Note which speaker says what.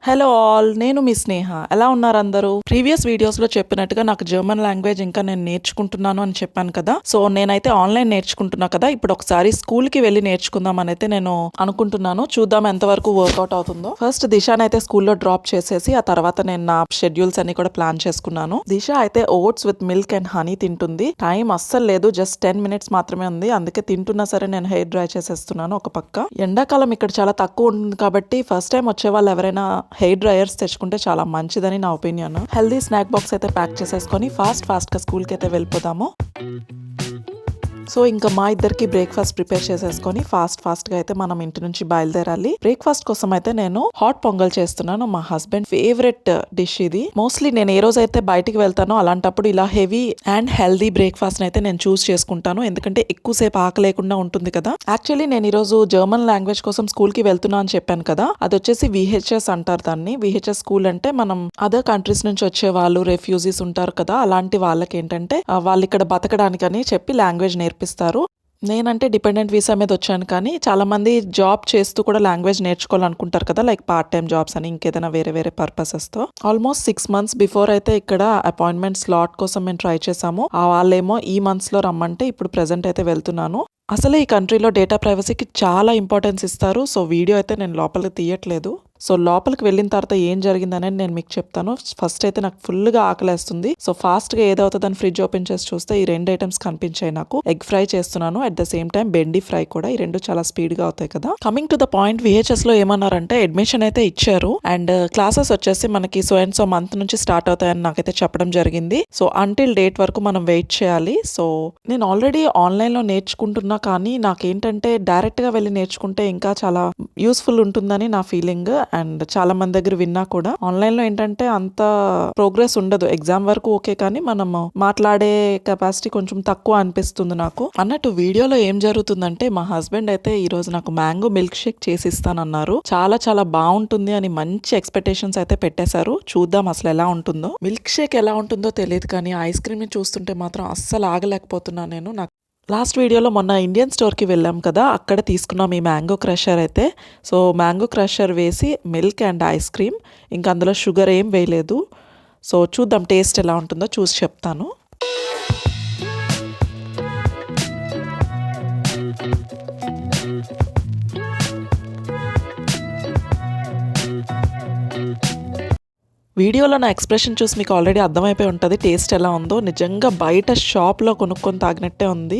Speaker 1: Hello all, నేను మీ స్నేహ. ఎలా ఉన్నారు అందరూ? ప్రీవియస్ వీడియోస్ లో చెప్పినట్టుగా నాకు జర్మన్ లాంగ్వేజ్ ఇంకా నేను నేర్చుకుంటున్నాను అని చెప్పాను కదా. సో నేనైతే ఆన్లైన్ నేర్చుకుంటున్నా కదా. ఇప్పుడు ఒకసారి స్కూల్ కి వెళ్ళి నేర్చుకుందాం అని అయితే నేను అనుకుంటున్నాను. చూద్దాం ఎంతవరకు వర్కౌట్ అవుతుందో. ఫస్ట్ దిశాని అయితే స్కూల్లో డ్రాప్ చేసేసి ఆ తర్వాత నేను నా షెడ్యూల్స్ అన్ని కూడా ప్లాన్ చేసుకున్నాను. దిశ అయితే oats with milk and honey తింటుంది. టైం అస్సలు లేదు, జస్ట్ 10 minutes మాత్రమే ఉంది. అందుకే తింటున్నా సరే నేను హెయిర్ డ్రై చేసేస్తున్నాను ఒక పక్క. ఎండాకాలం ఇక్కడ చాలా తక్కువ ఉంటుంది కాబట్టి ఫస్ట్ టైం వచ్చే వాళ్ళు ఎవరైనా హెయిర్ డ్రైయర్స్ తెచ్చుకుంటే చాలా మంచిదని నా ఒపీనియన్. హెల్దీ స్నాక్ బాక్స్ అయితే ప్యాక్ చేసేసుకొని ఫాస్ట్ గా స్కూల్కి అయితే వెళ్ళిపోదాము. సో ఇంకా మా ఇద్దరికి బ్రేక్ఫాస్ట్ ప్రిపేర్ చేసేసుకొని ఫాస్ట్ గా అయితే మనం ఇంటి నుంచి బయలుదేరాలి. బ్రేక్ఫాస్ట్ కోసం అయితే నేను హాట్ పొంగల్ చేస్తున్నాను. మా హస్బెండ్ ఫేవరెట్ డిష్ ఇది. మోస్ట్లీ నేను ఏ రోజు అయితే బయటికి వెళ్తానో అలాంటప్పుడు ఇలా హెవీ అండ్ హెల్దీ బ్రేక్ఫాస్ట్ అయితే నేను చూస్ చేసుకుంటాను. ఎందుకంటే ఎక్కువసేపు ఆక లేకుండా ఉంటుంది కదా. యాక్చువల్లీ నేను ఈ రోజు జర్మన్ లాంగ్వేజ్ కోసం స్కూల్ కి వెళ్తున్నా అని చెప్పాను కదా. అది వచ్చేసి విహెచ్ఎస్ అంటారు దాన్ని. విహెచ్ఎస్ స్కూల్ అంటే మనం అదర్ కంట్రీస్ నుంచి వచ్చే వాళ్ళు, రెఫ్యూజీస్ ఉంటారు కదా, అలాంటి వాళ్ళకి ఏంటంటే వాళ్ళు ఇక్కడ బతకడానికని చెప్పి లాంగ్వేజ్ నేర్పిస్తారు. నేనంటే డిపెండెంట్ వీసా మీద వచ్చాను, కానీ చాలా మంది జాబ్ చేస్తూ కూడా లాంగ్వేజ్ నేర్చుకోవాలనుకుంటారు కదా, లైక్ పార్ట్ టైం జాబ్స్ అని ఇంకేదైనా వేరే పర్పసెస్ తో. ఆల్మోస్ట్ 6 months బిఫోర్ అయితే ఇక్కడ అపాయింట్మెంట్ స్లాట్ కోసం మేము ట్రై చేసాము. ఆ వాళ్ళేమో ఈ మంత్స్ లో రమ్మంటే ఇప్పుడు ప్రెసెంట్ అయితే వెళ్తున్నాను. అసలే ఈ కంట్రీలో డేటా ప్రైవసీకి చాలా ఇంపార్టెన్స్ ఇస్తారు. సో వీడియో అయితే నేను లోపలికి తీయట్లేదు. సో లోపలికి వెళ్ళిన తర్వాత ఏం జరిగిందనేది నేను మీకు చెప్తాను. ఫస్ట్ అయితే నాకు ఫుల్గా ఆకలేస్తుంది. సో ఫాస్ట్గా ఏదవుతుందని ఫ్రిడ్జ్ ఓపెన్ చేసి చూస్తే ఈ 2 ఐటమ్స్ కనిపించాయి నాకు. ఎగ్ ఫ్రై చేస్తున్నాను, అట్ ద సేమ్ టైం బెండి ఫ్రై కూడా. ఈ 2 చాలా స్పీడ్గా అవుతాయి కదా. Coming to the point, VHS లో ఏమన్నారంటే అడ్మిషన్ అయితే ఇచ్చారు అండ్ క్లాసెస్ వచ్చేసి మనకి సో అండ్ సో మంత్ నుంచి స్టార్ట్ అవుతాయని నాకైతే చెప్పడం జరిగింది. సో అంటిల్ డేట్ వరకు మనం వెయిట్ చేయాలి. సో నేను ఆల్రెడీ ఆన్లైన్లో నేర్చుకుంటున్నా, కానీ నాకేంటంటే డైరెక్ట్గా వెళ్ళి నేర్చుకుంటే ఇంకా చాలా యూస్ఫుల్ ఉంటుందని నా ఫీలింగ్. అండ్ చాలా మంది దగ్గర విన్నా కూడా ఆన్లైన్లో ఏంటంటే అంత ప్రోగ్రెస్ ఉండదు. ఎగ్జామ్ వరకు ఓకే, కానీ మనం మాట్లాడే కెపాసిటీ కొంచెం తక్కువ అనిపిస్తుంది నాకు. అన్నట్టు వీడియోలో ఏం జరుగుతుందంటే మా హస్బెండ్ అయితే ఈ రోజు నాకు మ్యాంగో మిల్క్ షేక్ చేసి ఇస్తానన్నారు. చాలా బాగుంటుంది అని మంచి ఎక్స్పెక్టేషన్స్ అయితే పెట్టేశారు. చూద్దాం అసలు ఎలా ఉంటుందో. మిల్క్ షేక్ ఎలా ఉంటుందో తెలియదు, కానీ ఐస్ క్రీమ్ ని చూస్తుంటే మాత్రం అస్సలు ఆగలేకపోతున్నాను నేను. నాకు లాస్ట్ వీడియోలో మొన్న ఇండియన్ స్టోర్కి వెళ్ళాం కదా, అక్కడ తీసుకున్నాం ఈ మ్యాంగో క్రషర్ అయితే. సో మ్యాంగో క్రషర్ వేసి మిల్క్ అండ్ ఐస్ క్రీమ్, ఇంకా అందులో షుగర్ ఏం వేయలేదు. సో చూద్దాం టేస్ట్ ఎలా ఉంటుందో చూసి చెప్తాను. వీడియోలో నా ఎక్స్ప్రెషన్ చూసి మీకు ఆల్రెడీ అర్థమైపోయి ఉంటుంది టేస్ట్ ఎలా ఉందో. నిజంగా బయట షాప్లో కొనుక్కొని తాగినట్టే ఉంది.